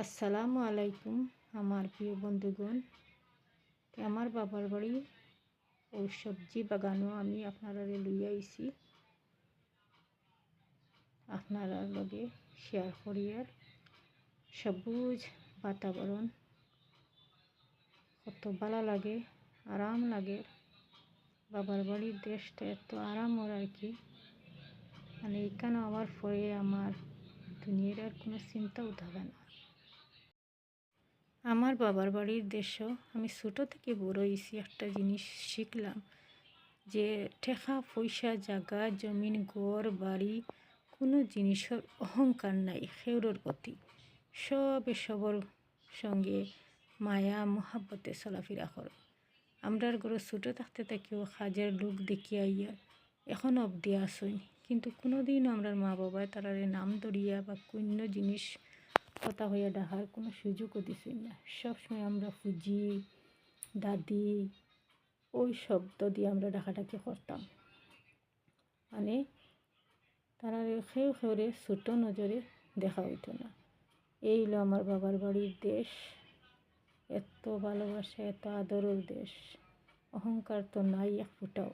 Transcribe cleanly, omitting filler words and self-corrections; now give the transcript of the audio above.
আসসালামু আলাইকুম আমার প্রিয় বন্ধুগণ। আমার বাবার বাড়ি ও সবজি বাগানও আমি আপনারা লইয়া আইছি, আপনারা লগে শেয়ার করিয়ার। সবুজ বাতাবরণ কত ভালো লাগে, আরাম লাগে। বাবার বাড়ির দেশটা এত আরামর আর কি, মানে এখানে আমার পরে আমার দুনিয়ার আর কোনো চিন্তাও থাকে না। আমার বাবার বাড়ির দেশও আমি ছোটো থেকে বড় হয়েছি, একটা জিনিস শিখলাম যে টেকা পয়সা জায়গা জমিন ঘর বাড়ি কোনো জিনিসের অহংকার নাই সেউরোর প্রতি। সবে সবর সঙ্গে মায়া মহাব্বতে চলাফেরা করো। আমরার ঘরে ছোটো থাকতে থাকেও কাজের লোক দেখিয়া আইয়া এখন অবধি আসইন, কিন্তু কোনো দিনও আমরা মা বাবায় তারারে নাম ধরিয়া বা কোনো জিনিস কথা হইয়া ডাকার কোনো সুযোগও দিছেন না। সবসময় আমরা ফুজি দাদি ওই শব্দ দিয়ে আমরা ডাকাডাকি করতাম, মানে তারা খেউ খেউরে ছোটো নজরে দেখা হইতো না। এই হলো আমার বাবার বাড়ির দেশ, এত ভালোবাসা এত আদরের দেশ, অহংকার তো নাই এক ফুটাও।